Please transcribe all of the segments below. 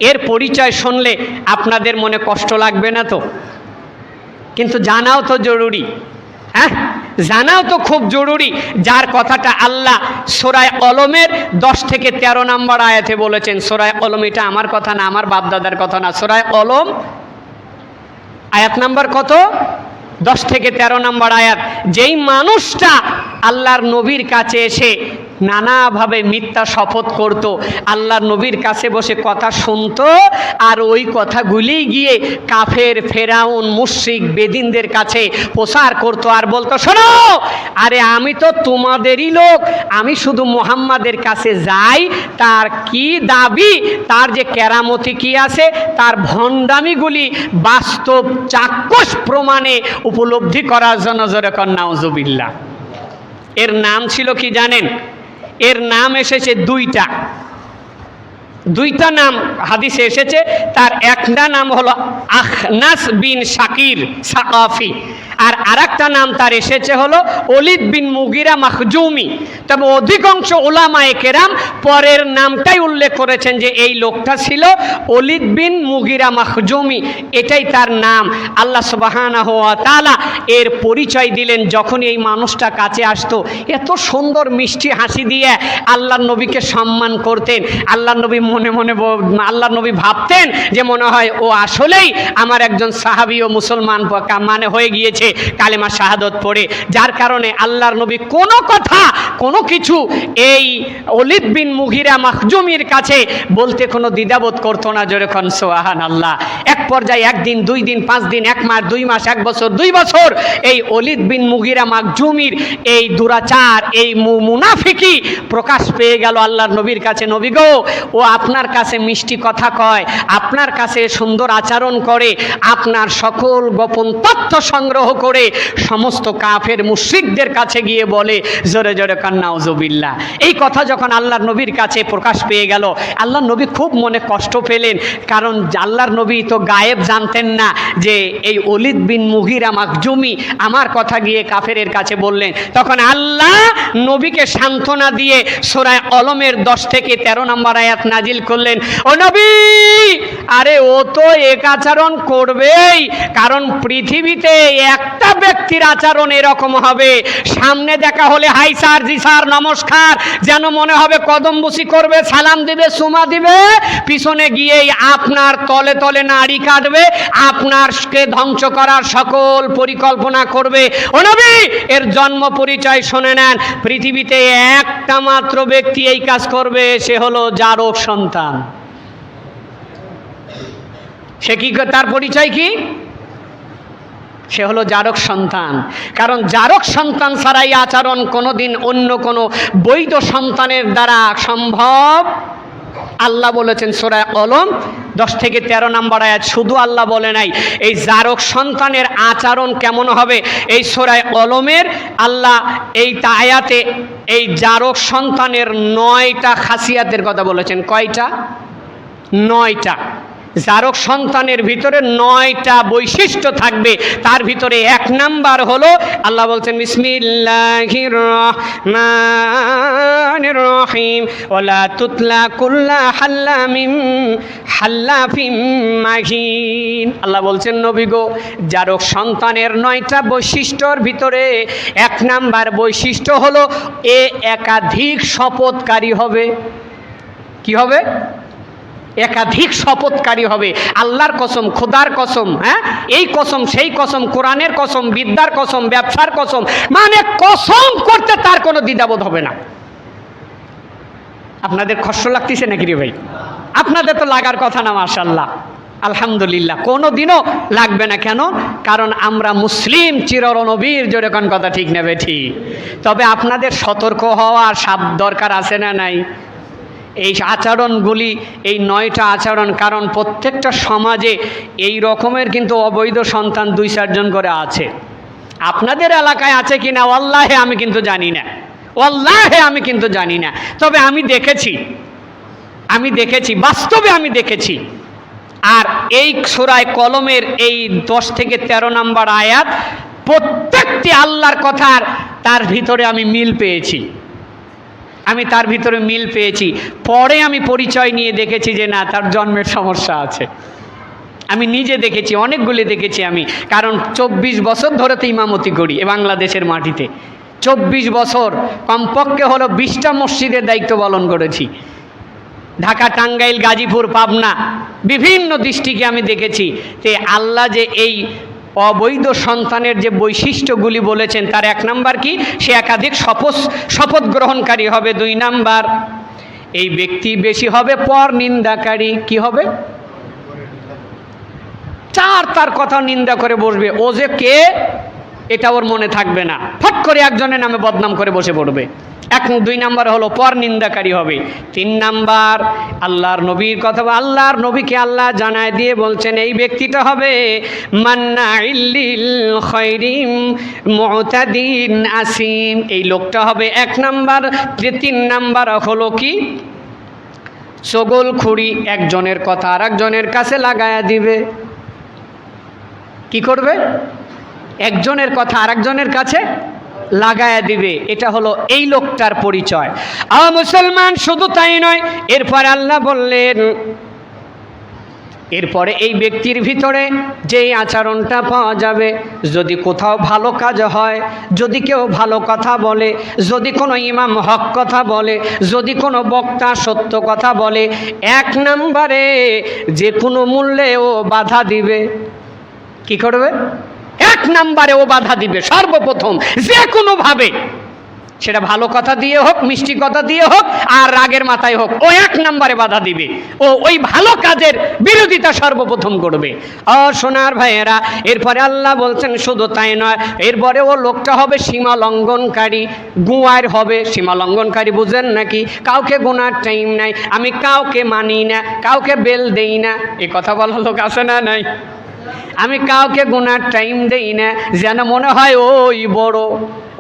এর পরিচয় শুনলে আপনাদের মনে কষ্ট লাগবে না তো? কিন্তু জানাও তো জরুরি, হ্যাঁ, জানাও তো খুব জরুরি। যার কথাটা আল্লাহ সূরা কলমের 10 থেকে 13 নম্বর আয়াতে বলেছেন। সূরা কলম এটা আমার কথা না, আমার বাপদাদার কথা না। সূরা কলম আয়াত নাম্বার কত? 10 থেকে 13 নম্বর আয়াত। যেই মানুষটা আল্লাহর নবীর কাছে এসে নানাভাবে মিথ্যা শপথ করত, আল্লাহর নবীর কাছে বসে কথা শুনতো, আর ওই কথাগুলি গিয়ে কাফের, ফেরাউন, মুশরিক, বেদিনদের কাছে প্রচার করতো আর বলতো, শোনো, আরে আমি তো তোমাদেরই লোক, আমি শুধু মুহাম্মাদের কাছে যাই, তার কি দাবি, তার যে কেরামতি কি আছে, তার ভণ্ডামিগুলি বাস্তব চাক্ষুষ প্রমাণে উপলব্ধি করার জন্য জোরে কর নাউজুবিল্লাহ। এর নাম ছিল কি জানেন? এর নাম এসেছে দুইটা নাম হাদিসে এসেছে। তার একটা নাম হলো আখনাস বিন শাকির সাকাফি, আর আরেকটা নাম তার এসেছে হলো ওলিদ বিন মুগিরা মাখজুমি। তবে অধিকাংশ উলামায়ে কেরাম পরের নামটাই উল্লেখ করেছেন যে এই লোকটা ছিল ওলিদ বিন মুগিরা মাখজুমি, এটাই তার নাম। আল্লাহ সুবহানাহু ওয়া তাআলা এর পরিচয় দিলেন যখনই এই মানুষটা কাছে আসতো, এত সুন্দর মিষ্টি হাসি দিয়ে আল্লাহর নবীকে সম্মান করতেন। আল্লাহর নবী মনে মনে আল্লাহর নবী ভাবতেন যে মনে হয় ও আসলেই আমার একজন সাহাবী ও মুসলমান মানে হয়ে গিয়েছে কালেমা শাহাদত পড়ে। যার কারণে আল্লাহর নবী কোনো কথা, কোনো কিছু এই ওলিদ বিন মুগিরা মাখজুমির কাছে বলতে কোনো দ্বিধাবোধ করতো না। যেরকম সুবহানাল্লাহ। এক পর্যায়ে 1 দিন, 2 দিন, 5 দিন, 1 মাস, 2 মাস, 1 বছর, 2 বছর এই ওলিদ বিন মুগিরা মাখজুমির এই দুরাচার, এই মুনাফিকি প্রকাশ পেয়ে গেল আল্লাহর নবীর কাছে। নবী গো, ও আপনার কাছে মিষ্টি কথা কয়, আপনার কাছে সুন্দর আচরণ করে, আপনার সকল গোপন তথ্য সংগ্রহ করে সমস্ত কাফের মুশরিকদের কাছে গিয়ে বলে, জোরে জোরে কান নাউজুবিল্লাহ। এই কথা যখন আল্লাহর নবীর কাছে প্রকাশ পেয়ে গেল, আল্লাহর নবী খুব মনে কষ্ট পেলেন। কারণ আল্লাহর নবী তো গায়েব জানতেন না যে এই ওলিদ বিন মুগিরা মাখজুমি আমার কথা গিয়ে কাফেরের কাছে বললেন। তখন আল্লাহ নবীকে সান্ত্বনা দিয়ে সূরা কলমের 10 থেকে 13 নম্বর আয়াত নাজিল করলেন। ও নবী, আরে ও তো এক আচরণ করবেই, কারণ পৃথিবীতে একটা ব্যক্তির আচরণ এরকম হবে, সামনে দেখা হলে হাই স্যার, জি স্যার, নমস্কার, যেন মনে হবে কদমবুসি করবে, সালাম দিবে, সুমা দিবে, পিছনে গিয়েই আপনার তলে তলে নাড়ি কাটবে, আপনারকে ধ্বংস করার সকল পরিকল্পনা করবে। ও নবী, এর জন্ম পরিচয় শুনে নেন। পৃথিবীতে একটা মাত্র ব্যক্তি এই কাজ করবে, সে হলো জারক সন্তান। সে কি, তার পরিচয় কি? সে হলো জারক সন্তান। কারণ জারক সন্তান ছাড়া এই আচরণ কোনোদিন অন্য কোনো বৈধ সন্তানের দ্বারা সম্ভব। আল্লাহ বলেছেন সূরা কলম 10 থেকে 13 নম্বর আয়াত, শুধু আল্লাহ বলে নাই, এই জারক সন্তানের আচরণ কেমন হবে। এই সূরা কলমের আল্লাহ এই আয়াতে এই জারক সন্তানের 9টা খাসিয়াতের কথা বলেছেন। কয়টা? 9টা। জারক সন্তানের ভিতরে 9টা বৈশিষ্ট্য থাকবে। তার ভিতরে 1 নাম্বার হলো, আল্লাহ বলছেন বিসমিল্লাহির রহমানির রহিম ওয়ালা তুতলা কুল্লা হাল্লাফিম মাহিন। আল্লাহ বলছেন, নবী গো, জারক সন্তানের 9টা বৈশিষ্ট্যর ভিতরে 1 নাম্বার বৈশিষ্ট্য হলো এ একাধিক শপথকারী হবে। কি হবে? একাধিক শপথকারী হবে। আল্লাহর কসম, খোদার কসম, হ্যাঁ, এই কসম, সেই কসম, কোরআনের কসম, বিদ্যার কসম, ব্যবসার কসম, মানে কসম করতে তার কোনো দ্বিধাবোধ হবে না। আপনাদের কষ্ট লাগতেছে নাকি রে ভাই? আপনাদের তো লাগার কথা না, মাশাআল্লাহ, আলহামদুলিল্লাহ, কোনো দিনও লাগবে না। কেন? কারণ আমরা মুসলিম চিরনবীর, যেরকম কথা, ঠিক নেবে ঠিক। তবে আপনাদের সতর্ক হওয়ার দরকার আছে না নাই? এই আচরণগুলি, এই 9টা আচরণ, কারণ প্রত্যেকটা সমাজে এই রকমের কিন্তু অবৈধ সন্তান 2-4 জন করে আছে। আপনাদের এলাকায় আছে কি না ওয়াল্লাহি আমি কিন্তু জানি না, ওয়াল্লাহি আমি কিন্তু জানি না। তবে আমি দেখেছি, বাস্তবে আমি দেখেছি। আর এই সূরা কলমের এই 10 থেকে 13 নম্বর আয়াত প্রত্যেকটি আল্লাহর কথার, তার ভিতরে আমি মিল পেয়েছি। আমি তার ভিতরে মিল পেয়েছি। পরে আমি পরিচয় নিয়ে দেখেছি যে না, তার জন্মের সমস্যা আছে। আমি নিজে দেখেছি, অনেকগুলি দেখেছি আমি, কারণ 24 বছর ধরে তো ইমামতি করি এ বাংলাদেশের মাটিতে। 24 বছর কমপক্ষে হলো 20টা মসজিদের দায়িত্ব পালন করেছি। ঢাকা, টাঙ্গাইল, গাজীপুর, পাবনা, বিভিন্ন ডিস্ট্রিক্টে আমি দেখেছি যে আল্লাহ যে এই অবৈধ সন্তানের যে বৈশিষ্ট্যগুলি বলেছেন, তার 1 নাম্বার কি? সে একাধিক শপথ গ্রহণকারী হবে। 2 নাম্বার, এই ব্যক্তি বেশি হবে পর নিন্দাকারী। কি হবে? 4, তার কথা নিন্দা করে বসবে। ও যে কে এটা ওর মনে থাকবে না, ফট করে একজনের নামে বদনাম করে বসে পড়বে। 2 নাম্বার হলো পর নিন্দাকারী হবে। 3 নাম্বার, আল্লাহর নবীর কথা, আল্লাহর নবীকে আল্লাহ জানায় দিয়ে বলছেন এই ব্যক্তিটা হবে মান্নাইল লিল খায়রিম মুতাদিন আসিম। এই লোকটা হবে 1 নাম্বার। 3 নাম্বার হলো কি? চগলখুরি, একজনের কথা আর একজনের কাছে লাগায়া দিবে। কি করবে? একজনের কথা আর একজনের কাছে লাগায়া দিবে। এটা হলো এই লোকটার পরিচয়। মুসলমান, শুধু তাই নয়, এরপর আল্লাহ বললেন, এরপরে এই ব্যক্তির ভিতরে যেই আচরণটা পাওয়া যাবে, যদি কোথাও ভালো কাজ হয়, যদি কেউ ভালো কথা বলে, যদি কোনো ইমাম হক কথা বলে, যদি কোনো বক্তা সত্য কথা বলে, 1 নম্বরে যে কোনো মূল্যে ও বাধা দিবে। কি করবে? 1 নম্বরে ও বাধা দিবে সর্বপ্রথম, যে কোনোভাবে, সেটা ভালো কথা দিয়ে হোক, মিষ্টি কথা দিয়ে হোক, আর রাগের মাথায় হোক, ও 1 নম্বরে বাধা দিবে। ও ওই ভালো কাজের বিরোধিতা সর্বপ্রথম করবে। সোনার ভাইয়েরা, এরপরে আল্লাহ বলছেন শুধু তাই নয়, এরপরে ও লোকটা হবে সীমা লঙ্ঘনকারী, গুয়ার হবে। সীমা লঙ্ঘনকারী বুঝেন নাকি? কাউকে গোনার টাইম নাই, আমি কাউকে মানি না, কাউকে বেল দেই না, এ কথা বলা লোক আছে না নাই? আমি কাউকে গুনার টাইম দেই না, যেন মনে হয় ওই বড়,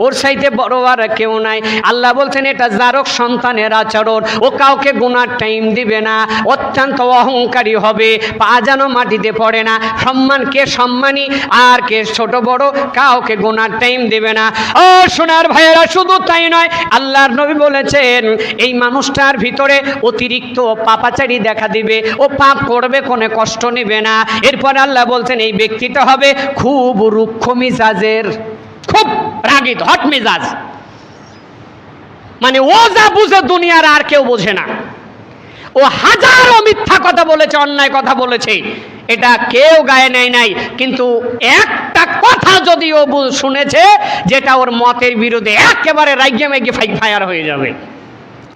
ওর চাইতে বড় আর কেউ নাই। আল্লাহ বলছেন এটা জারক সন্তানের আচরণ। ও কাউকে গুনার টাইম দিবে না, অত্যন্ত অহংকারী হবে, পা যেন মাটিতে পড়ে না, সম্মান, কে সম্মানী আর কে ছোট বড়, কাউকে গুনার টাইম দেবে না। ও সোনার ভাইয়েরা, শুধু তাই নয়, আল্লাহর নবী বলেছেন এই মানুষটার ভিতরে অতিরিক্ত পাপাচারী দেখা দিবে, ও পাপ করবে, কোনো কষ্ট নেবে না। এরপর আল্লাহ বলছেন এই ব্যক্তিটা হবে খুব রুক্ষ মিজাজের, খুব রাগী, হট মেজাজ। মানে ও যা বুঝে দুনিয়ার আর কেউ বোঝে না। ও হাজারো মিথ্যা কথা বলেছে, অন্যায় কথা বলেছে, এটা কেউ গায়ে নেয় নাই, কিন্তু একটা কথা যদি ও শুনেছে যেটা ওর মতের বিরুদ্ধে, একেবারে রাইগে মেগে ফায়ার হয়ে যাবে।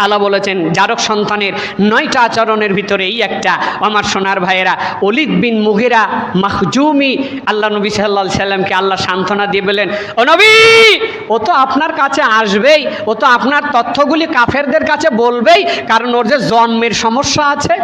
আল্লাহ বলেছেন জারক সন্তানের 9টা আচরণের ভিতরে এই একটা। আমার সোনার ভাইয়েরা, ওলিদ বিন মুগিরা মাখজুমি, আল্লাহ নবী সাল্লাল্লাহু আলাইহি সাল্লামকে আল্লাহ সান্ত্বনা দিয়ে বলেন, ও নবী, ও তো আপনার কাছে আসবেই, ও তো আপনার তথ্যগুলি কাফেরদের কাছে বলবেই, কারণ ওর যে জন্মের সমস্যা আছে।